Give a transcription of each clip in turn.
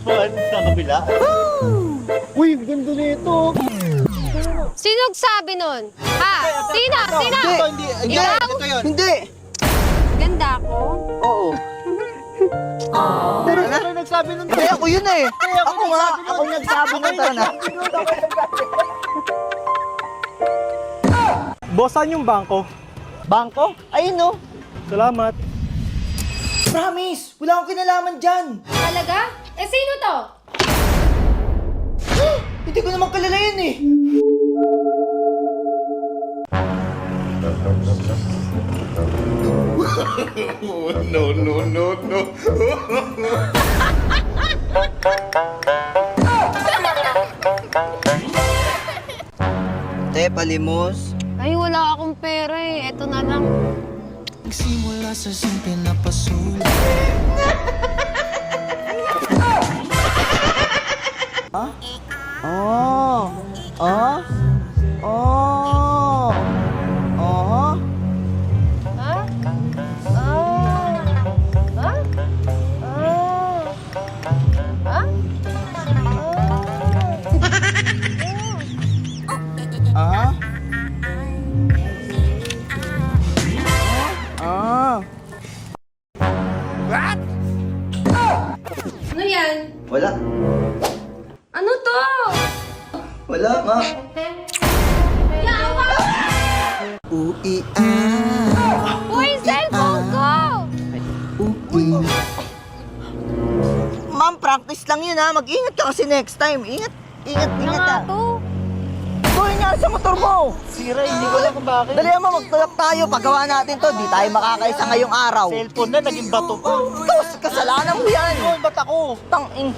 Buwan sa kabila. Uy, ganda nito. Sino nagsabi nun? Ha? Sino? Sino? Hindi. Ikaw? Ito yun. Hindi! Ganda ko? Oo. Pero nagsabi nun. Hindi, ako yun eh. Ako nga, ako nagsabi nun, tara na. Boss, saan yung bangko? Bangko? Ayun no. Salamat. Promise, wala akong kinalaman dyan. Talaga? Eh, sino to? Hindi ko naman kilala yun eh. Te, palimos. Ay, wala akong pera eh. Eto na lang. Nagsimula sa simple na pasulit. Oh. Oh. Oh. Oh. Ha? Ah. Ha? Ah. Ha? Ah. Ah. Ano yan? Wala. Ano to? Wala nga. Yawa! Ui Uy, cellphone ko! Ma'am, practice lang yun ha. Mag-ingat ka kasi next time. Ingat, ingat, Ano ingat nga ha. to? Tuloy nga sa motor mo. Sira, hindi ko alam kung bakit. Dali mo, magtulak tayo. Paggawa natin to, di tayo makakaisa ngayong araw. Cellphone na, naging bato pa. Tapos, kasalanan mo yan. Ano, ba't ako? Tangin.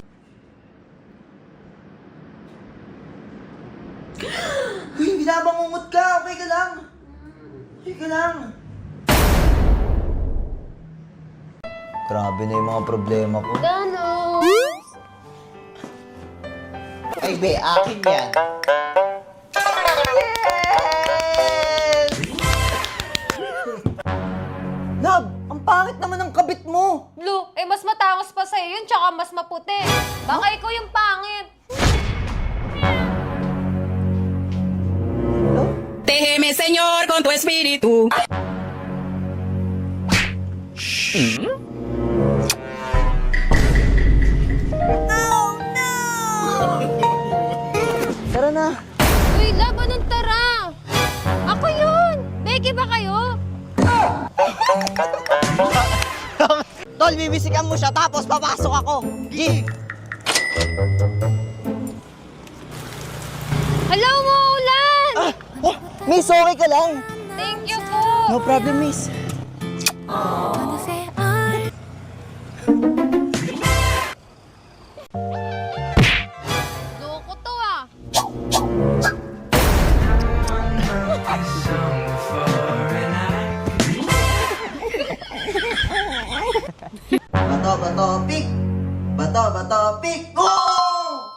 Uy, binabangungot ka. Okay ka lang. Okay ka lang. Grabe na yung mga problema ko. Dano! Ay, be, akin yan. Yes! Love, ang pangit naman ng kabit mo. Blue, eh mas matangos pa sa'yo yun, tsaka mas maputi. Baka ikaw yung pangit. Déjeme, Señor, con tu espíritu. Tara na. Uy, love, anong tara? Ako yun! Becky ba kayo? Tol, bibisikan mo siya tapos papasok ako. G. Hello, Maulan! Oh, miss, okay ka lang? Thank you po! No problem, miss. Loko to ah! Bato, bato, pick. Bato, bato, pick. Oh!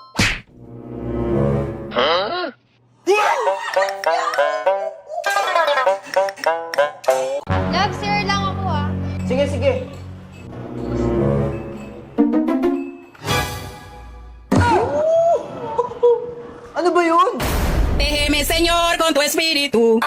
Love, sir lang ako ah. Sige, sige. Ano ba yun? Déjeme, Señor, con tu espíritu.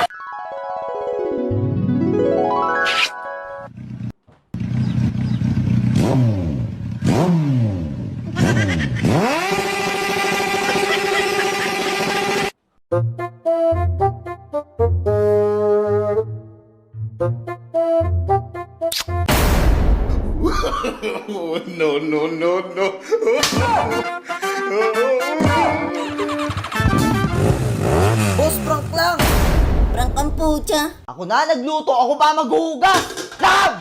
Boss, prank lang. Prank ang pucha. Ako na nagluto, ako pa maghuhugas. Love!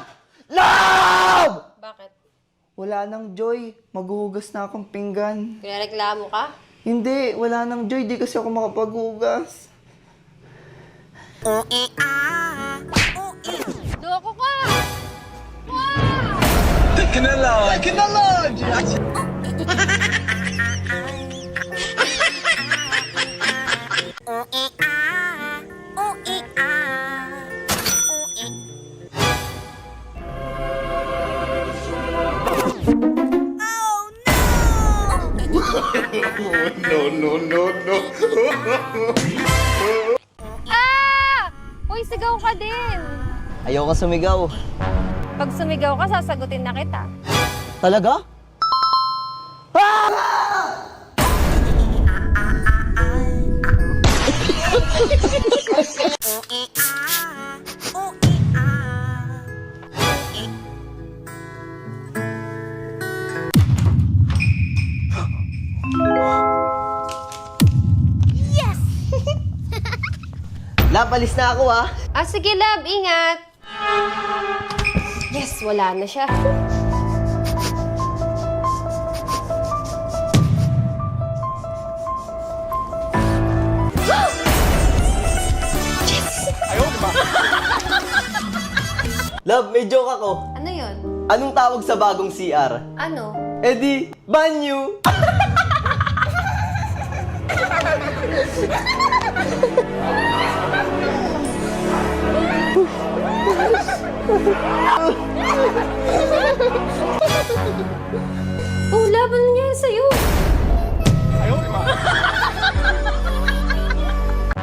Love! Bakit? Wala nang joy. Maghuhugas na akong pinggan. Pinareklamo ka? Hindi, wala nang joy. Di kasi ako makapaghugas. Loko ka! Wow! Ah! Uy, sigaw ka din. Ayoko sumigaw. Pag sumigaw ka, sasagutin na kita. Talaga? Yes! Lab, alis na ako ah. Ah, sige, love. Ingat. Yes, wala na siya. Love, may joke ako. Ano yun? Anong tawag sa bagong CR? Ano? Eh di, banyo! Oh, laban na niya sa'yo.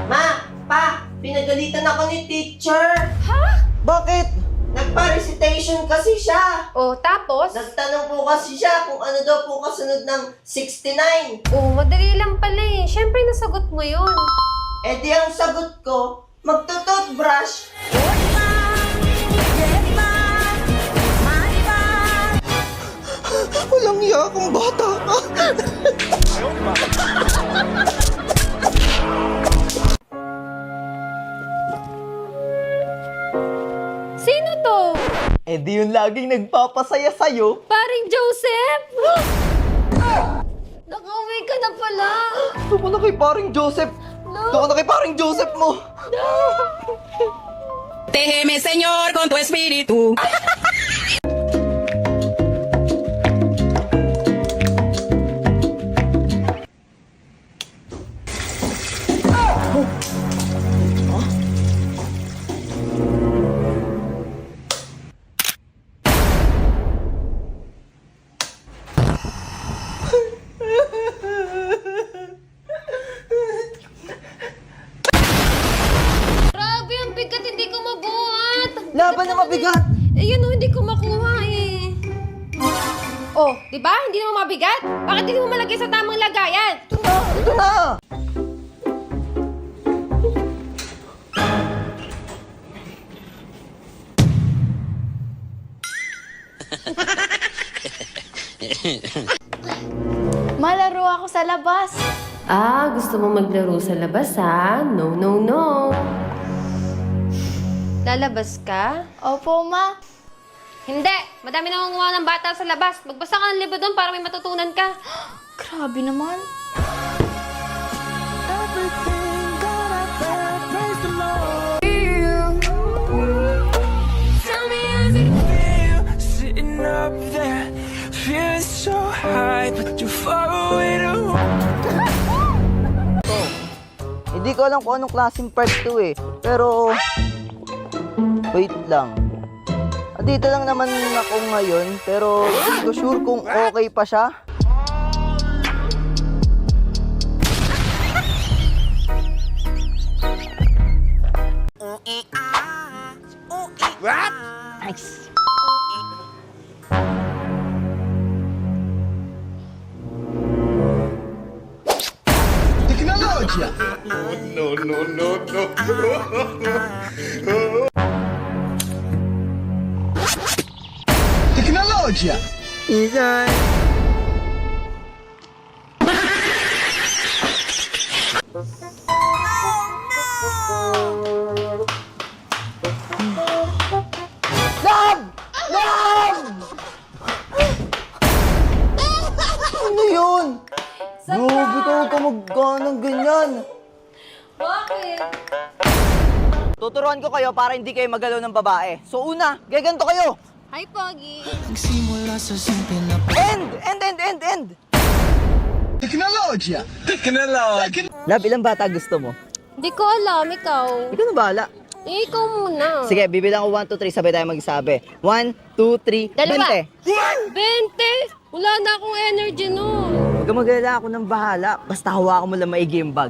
Ma! Pa! Pinagalitan ako ni teacher! Ha? Bakit? Nagpa-recitation kasi siya! Oh, tapos? Nagtanong po kasi siya kung ano daw po kasunod ng 69. Oh, madali lang pala eh. Siyempre, nasagot mo yun. Eh di ang sagot ko, magtututbrush. Walang iya akong bata ka. Sino to? Eh di yung laging nagpapasaya sa'yo. Paring Joseph? Nakauwi ka na pala. Doon na kay paring Joseph. Doon na kay paring Joseph mo. Tégeme, Señor, con tu espíritu. Grabe, ang bigat. Hindi ko mabuhat. Laban na mabigat. Eh, yun oh, hindi ko makuha eh. Oh, di ba? Hindi mo mabigat? Bakit hindi mo malagay sa tamang lagayan? Ito na. Malaro ako sa labas. Ah, gusto mo maglaro sa labas ha? No, no, no. Lalabas ka? Opo, ma. Hindi! Madami nangunguha ng bata sa labas. Magbasa ka ng libro doon para may matutunan ka. Grabe naman. Sitting up there, feeling so high, but you're far away to Hindi ko alam kung anong klaseng part to eh. Pero, wait lang. Dito lang naman ako ngayon, pero hindi ko sure kung okay pa siya. What? Nice. Isan. Lab! Lab! Ano yun? Grabe ka, huwag ka magganang ganyan. Bakit? Tuturuan ko kayo para hindi kayo magalaw ng babae. So una, gaganto kayo. Hi, Pogi. Nagsimula sa simple na End! Teknologya! Lab, ilang bata gusto mo? Hindi ko alam, ikaw. Ikaw na bahala. Eh, ikaw muna. Sige, bibilang ko 1, 2, 3, sabay tayo magsabi. 1, 2, 3, Dalawa. 20. 20? Wala na akong energy nun. Huwag kang mag-alala, ako nang bahala. Basta hawakan mo lang maigi yung bag.